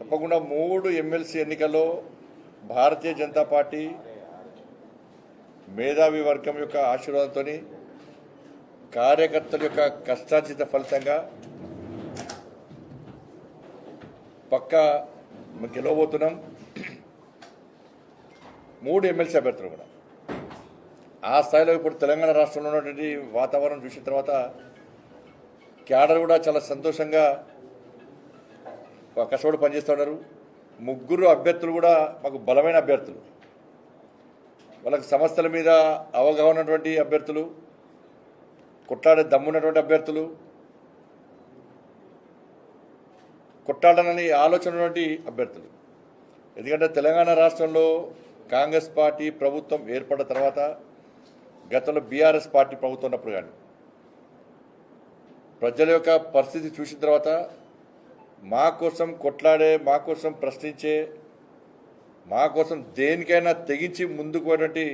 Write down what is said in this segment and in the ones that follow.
తప్పకుండా 3 ఎమ్మెల్సీ ఎన్నికల్లో భారతీయ జనతా పార్టీ మేధావి వర్గం యొక్క ఆశీర్వాదంతో కార్యకర్తల యొక్క కష్టార్జిత ఫలితంగా పక్కా గెలవబోతున్నాం. 3 ఎమ్మెల్సీ అభ్యర్థులు కూడా ఆ స్థాయిలో ఇప్పుడు తెలంగాణ రాష్ట్రంలో ఉన్నటువంటి వాతావరణం చూసిన తర్వాత క్యాడర్ కూడా చాలా సంతోషంగా కష్టపడి పనిచేస్తున్నారు. 3 అభ్యర్థులు కూడా మాకు బలమైన అభ్యర్థులు, వాళ్ళకి సమస్యల మీద అవగాహన ఉన్నటువంటి అభ్యర్థులు, కొట్లాడే దమ్మున్నటువంటి అభ్యర్థులు, కొట్లాడనని ఆలోచన ఉన్నటువంటి అభ్యర్థులు. ఎందుకంటే తెలంగాణ రాష్ట్రంలో కాంగ్రెస్ పార్టీ ప్రభుత్వం ఏర్పడిన తర్వాత గతంలో బీఆర్ఎస్ పార్టీ ప్రభుత్వం ఉన్నప్పుడు కానీ ప్రజల యొక్క పరిస్థితి చూసిన తర్వాత మా కోసం కొట్లాడే, మా కోసం ప్రశ్నించే, మా కోసం దేనికైనా తెగించి ముందుకు పోయేటువంటి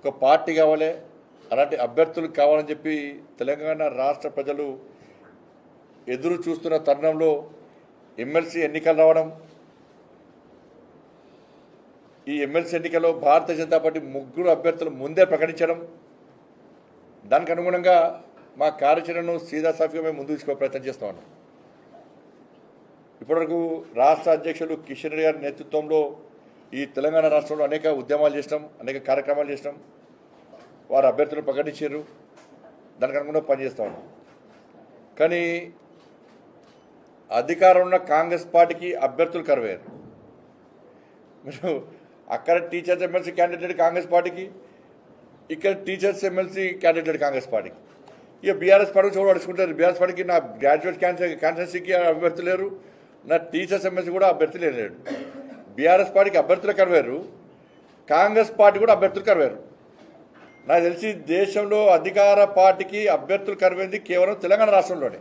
ఒక పార్టీ కావాలి, అలాంటి అభ్యర్థులు కావాలని చెప్పి తెలంగాణ రాష్ట్ర ప్రజలు ఎదురు చూస్తున్న తరుణంలో ఎమ్మెల్సీ ఎన్నికలు రావడం, ఈ ఎమ్మెల్సీ ఎన్నికల్లో భారతీయ జనతా పార్టీ 3 అభ్యర్థులు ముందే ప్రకటించడం, దానికి అనుగుణంగా మా కార్యాచరణను సీదాసాఫీగా మేము ముందుకు తీసుకో ప్రయత్నం చేస్తూ ఉన్నాం. ఇప్పటివరకు రాష్ట్ర అధ్యక్షులు కిషన్ రెడ్డి గారి నేతృత్వంలో ఈ తెలంగాణ రాష్ట్రంలో అనేక ఉద్యమాలు చేసినాం, అనేక కార్యక్రమాలు చేసినాం. వారు అభ్యర్థులు ప్రకటించారు, దానికి అనుగుణంగా పనిచేస్తూ ఉన్నాం. కానీ అధికారం ఉన్న కాంగ్రెస్ పార్టీకి అభ్యర్థులు కరువయ్యారు. మీరు అక్కడ టీచర్స్ ఎమ్మెల్సీ క్యాండిడేట్ కాంగ్రెస్ పార్టీకి, ఇక్కడ టీచర్స్ ఎమ్మెల్సీ క్యాండిడేట్ కాంగ్రెస్ పార్టీకి. ఇక బీఆర్ఎస్ పార్టీకి చూడ అడుచుకుంటారు. బీఆర్ఎస్ పార్టీకి నా గ్రాడ్యుయేట్ కాన్స్టిట్యున్సీకి అభ్యర్థులు లేరు, నా టీచర్స్ ఎమ్మెల్సీ కూడా అభ్యర్థులు లేరు. బీఆర్ఎస్ పార్టీకి అభ్యర్థులు కరువారు, కాంగ్రెస్ పార్టీ కూడా అభ్యర్థులు కరువారు. నాకు తెలిసి దేశంలో అధికార పార్టీకి అభ్యర్థులు కరువైంది కేవలం తెలంగాణ రాష్ట్రంలోనే.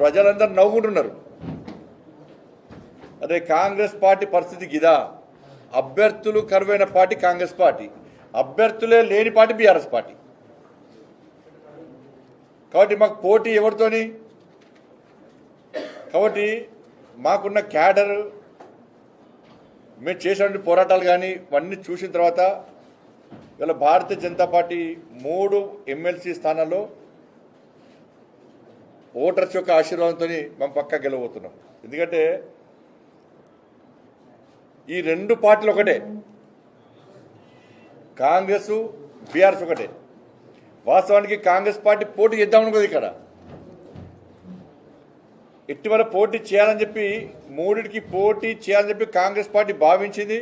ప్రజలందరూ నవ్వుకుంటున్నారు. అదే కాంగ్రెస్ పార్టీ పరిస్థితి గిదా, అభ్యర్థులు కరువైన పార్టీ కాంగ్రెస్ పార్టీ, అభ్యర్థులే లేని పార్టీ బీఆర్ఎస్ పార్టీ. కాబట్టి మాకు పోటీ ఎవరితోని? కాబట్టి మాకున్న క్యాడర్, మేము చేసినటువంటి పోరాటాలు కానీ ఇవన్నీ చూసిన తర్వాత ఇలా భారతీయ జనతా పార్టీ 3 ఎమ్మెల్సీ స్థానాల్లో ఓటర్స్ యొక్క ఆశీర్వాదంతో మేము పక్కా గెలవబోతున్నాం. ఎందుకంటే ఈ 2 పార్టీలు ఒకటే, కాంగ్రెస్ బీఆర్ఎస్ ఒకటే. వాస్తవానికి కాంగ్రెస్ పార్టీ పోటీ చేద్దామనుకోదు, ఇక్కడ ఇటీవల పోటీ చేయాలని చెప్పి 3కి పోటీ చేయాలని చెప్పి కాంగ్రెస్ పార్టీ భావించింది.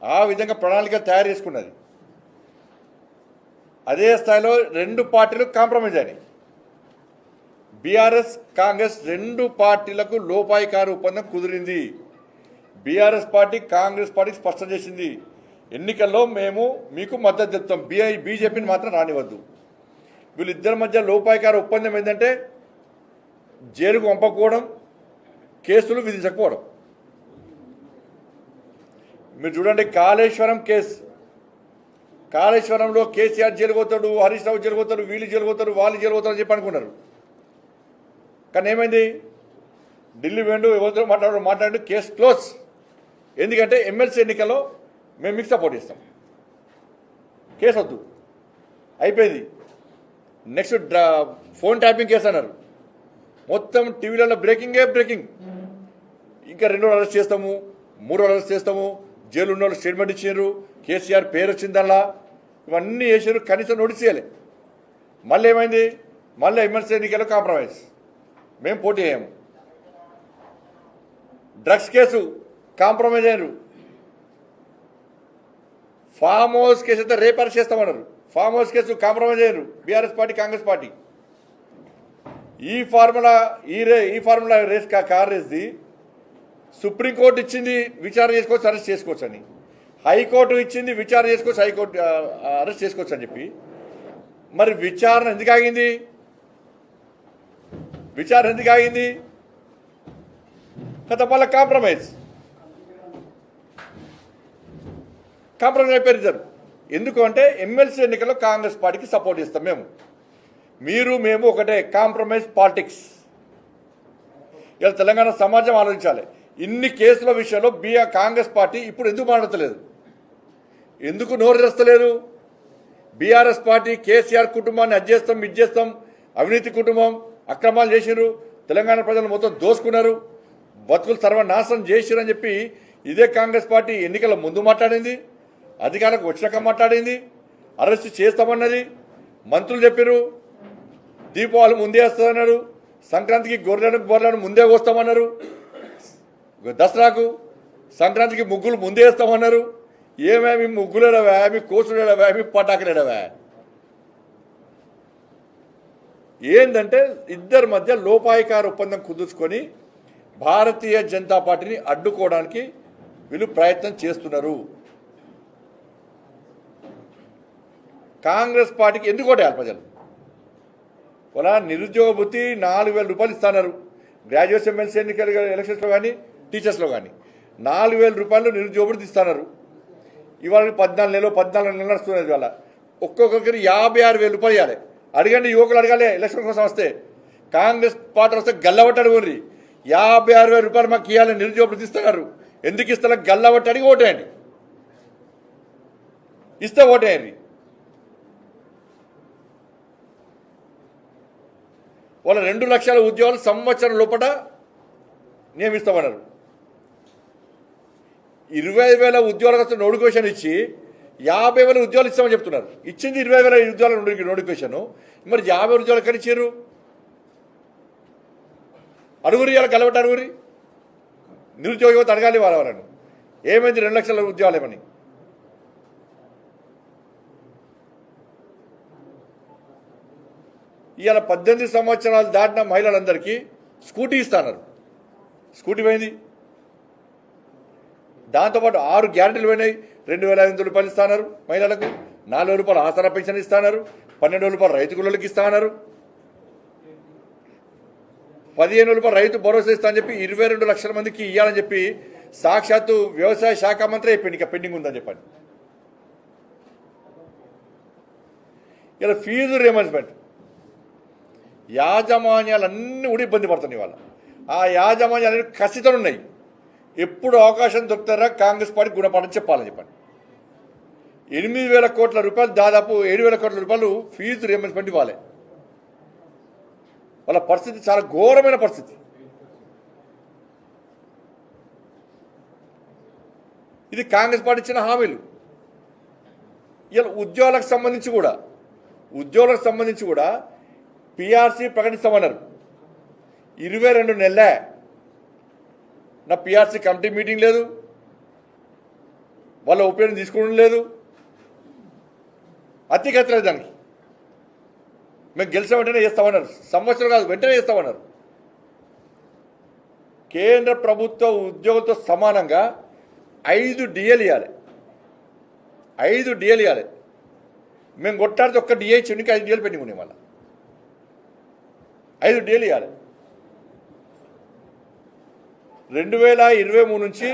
ఆ విధంగా ప్రణాళిక తయారు చేసుకున్నది. అదే స్థాయిలో 2 పార్టీలు కాంప్రమైజ్ అయినాయి. బీఆర్ఎస్ కాంగ్రెస్ 2 పార్టీలకు లోపాయికారు ఒప్పందం కుదిరింది. బీఆర్ఎస్ పార్టీ కాంగ్రెస్ పార్టీకి స్పష్టం చేసింది, ఎన్నికల్లో మేము మీకు మద్దతు చెప్తాం, బీజేపీని మాత్రం రానివద్దు. వీళ్ళిద్దరి మధ్య లోపాయికారు ఒప్పందం ఏంటంటే జైలుకు పంపకపోవడం, కేసులు విధించకపోవడం. మీరు చూడండి, కాళేశ్వరం కేసు, కాళేశ్వరంలో కేసీఆర్ జైలు పోతాడు, హరీష్ రావు జైలు పోతాడు, వీళ్ళు జైలు పోతారు, వాళ్ళు జైలు పోతారు అని చెప్పి అనుకున్నారు. కానీ ఏమైంది? ఢిల్లీ వెండు ఎవరితో మాట్లాడు కేసు క్లోజ్. ఎందుకంటే ఎమ్మెల్సీ ఎన్నికల్లో మేము మీకు సపోర్ట్ చేస్తాం, కేసు వద్దు, అయిపోయింది. నెక్స్ట్ ఫోన్ ట్యాపింగ్ కేసు అన్నారు. మొత్తం టీవీలలో బ్రేకింగ్. ఇంకా 2 అరెస్ట్ చేస్తాము, 3 అరెస్ట్ చేస్తాము, జైలు ఉన్న వాళ్ళు స్టేట్మెంట్ ఇచ్చారు, కేసీఆర్ పేరు వచ్చిందల్లా, ఇవన్నీ చేశారు. కనీసం నోటీస్ చేయాలి. మళ్ళీ ఏమైంది? మళ్ళీ ఎమ్మెల్సీ ఎన్నికల్లో కాంప్రమైజ్, మేము పోటీ చేయము. డ్రగ్స్ కేసు కాంప్రమైజ్ అయ్యారు. ఫామ్ హౌస్ కేసు అయితే రేపు అరెస్ట్ చేస్తామన్నారు. ఫామ్ హౌస్ కేసు కాంప్రమైజ్ అయ్యారు బీఆర్ఎస్ పార్టీ కాంగ్రెస్ పార్టీ. ఈ ఫార్ములా రేస్ కార్ రేస్ది సుప్రీంకోర్టు ఇచ్చింది, విచారణ చేసుకోవచ్చు, అరెస్ట్ చేసుకోవచ్చు అని. హైకోర్టు ఇచ్చింది, విచారణ చేసుకోవచ్చు, హైకోర్టు అరెస్ట్ చేసుకోవచ్చు అని చెప్పి. మరి విచారణ ఎందుకు ఆగింది? కదా మళ్ళీ కాంప్రమైజ్ అయిపోయారు ఇద్దరు. ఎందుకు అంటే ఎమ్మెల్సీ ఎన్నికల్లో కాంగ్రెస్ పార్టీకి సపోర్ట్ ఇస్తాం మేము, మీరు మేము ఒకటే. కాంప్రమైజ్ పాలిటిక్స్ ఇలా తెలంగాణ సమాజం ఆలోచించాలి. ఇన్ని కేసుల విషయంలో కాంగ్రెస్ పార్టీ ఇప్పుడు ఎందుకు మాట్లాడతలేదు, ఎందుకు నోరు తెరస్తలేదు? బీఆర్ఎస్ పార్టీ కేసీఆర్ కుటుంబాన్ని అది చేస్తాం ఇది చేస్తాం, అవినీతి కుటుంబం, అక్రమాలు చేసిరు, తెలంగాణ ప్రజలు మొత్తం దోసుకున్నారు, బతుకులు సర్వనాశనం చేసిరు అని చెప్పి ఇదే కాంగ్రెస్ పార్టీ ఎన్నికల ముందు మాట్లాడింది, అధికారులకు వచ్చినాక మాట్లాడింది, అరెస్ట్ చేస్తామన్నది, మంత్రులు చెప్పారు, దీపావళి ముందే వస్తుందన్నారు, సంక్రాంతికి గొర్రెలను ముందే వస్తామన్నారు, దసరాకు సంక్రాంతికి ముగ్గులు ముందే వేస్తామన్నారు. ఏమేమి ముగ్గులేడవా, మీ కోసులేడవా, మీ పటాకులేడవా? ఏంటంటే ఇద్దరి మధ్య లోపాయికార ఒప్పందం కుదుర్చుకొని భారతీయ జనతా పార్టీని అడ్డుకోవడానికి వీళ్ళు ప్రయత్నం చేస్తున్నారు. కాంగ్రెస్ పార్టీకి ఎందుకు ఓటేయాలి ప్రజలు? వాళ్ళ నిరుద్యోగ భృతి 4,000 రూపాయలు ఇస్తున్నారు. గ్రాడ్యుయేట్స్ ఎమ్మెల్సీ ఎన్నికలు ఎలక్షన్స్లో కానీ టీచర్స్లో కానీ 4,000 రూపాయలు నిరుద్యోగ భృతి ఇస్తున్నారు. ఇవాళ 14 నెలలు నడుస్తున్నది. వాళ్ళ ఒక్కొక్కరికి 56,000 రూపాయలు ఇవ్వాలి. అడగండి, యువకులు అడగాలి. ఎలక్షన్ కోసం వస్తే కాంగ్రెస్ పార్టీ వస్తే గల్లబట్టి అడుగుండ్రి, 56,000 రూపాయలు మాకు ఇవ్వాలి, నిరుద్యోగ భృతి ఇస్తున్నారు. ఎందుకు ఇస్తారో గల్లబట్టి అడిగి ఓటేయండి, ఇస్తే ఓటేయండి. వాళ్ళ 2 లక్షల ఉద్యోగాలు సంవత్సరం లోపల నియమిస్తామన్నారు. 20,000 ఉద్యోగాలకు నోటిఫికేషన్ ఇచ్చి 50,000 ఉద్యోగాలు ఇస్తామని చెప్తున్నారు. ఇచ్చింది 20,000 ఉద్యోగాల నోటిఫికేషన్, మరి 50 ఉద్యోగాలు ఎక్కడ ఇచ్చారు? అడుగురి, ఇలా కలవట అడుగురి, నిరుద్యోగ యువత అడగాలి వాళ్ళను. ఏమైంది 2 లక్షల ఉద్యోగాలు ఏమని? ఇవాళ 18 సంవత్సరాలు దాటిన మహిళలందరికీ స్కూటీ ఇస్తున్నారు. స్కూటీ పోయింది. దాంతోపాటు 6 గ్యారెంటీలు పోయినాయి. 2,500 రూపాయలు ఇస్తున్నారు మహిళలకు, 4,000 రూపాయలు ఆసరా పెన్షన్ ఇస్తున్నారు, 12,000 రూపాయలు రైతు కూలీలకు ఇస్తున్నారు, 15,000 రూపాయలు రైతు భరోసా ఇస్తా అని చెప్పి 22 లక్షల మందికి ఇవ్వాలని చెప్పి సాక్షాత్తు వ్యవసాయ శాఖ మంత్రి అయిపోయింది, ఇంకా పెండింగ్ ఉందని చెప్పండి. ఇలా ఫీజు రియంబర్స్మెంట్ యాజమాన్యాలన్నీ కూడా ఇబ్బంది పడుతున్నాయి. వాళ్ళ ఆ యాజమాన్యాలు కసితో ఉన్నాయి. ఎప్పుడు అవకాశం దొరుకుతారా కాంగ్రెస్ పార్టీ గుణపాఠం చెప్పాలని చెప్పండి. 8,000 కోట్ల రూపాయలు, దాదాపు 7,000 కోట్ల రూపాయలు ఫీజు రియంబర్స్మెంట్ ఇవ్వాలి. వాళ్ళ పరిస్థితి చాలా ఘోరమైన పరిస్థితి. ఇది కాంగ్రెస్ పార్టీ ఇచ్చిన హామీలు. ఇలా ఉద్యోగాలకు సంబంధించి కూడా పిఆర్సీ ప్రకటిస్తామన్నారు. 22 నెలలే నా పిఆర్సీ కమిటీ మీటింగ్ లేదు, వాళ్ళ ఒపీనియన్ తీసుకోవడం లేదు, అతిగతలేదు. దానికి మేము గెలిచిన వెంటనే చేస్తామన్నారు. సంవత్సరం కాదు, వెంటనే చేస్తామన్నారు. కేంద్ర ప్రభుత్వ ఉద్యోగులతో సమానంగా 5 డిఏలు ఇవ్వాలి. 5 డిఏలు ఇవ్వాలి. మేము కొట్టాడితే ఒక్క డిఏ ఇచ్చి 5 డిఏలు పెండింగ్ ఉన్నాయి. మళ్ళీ 5 డిఏలు ఇవ్వాలి. 2023 నుంచి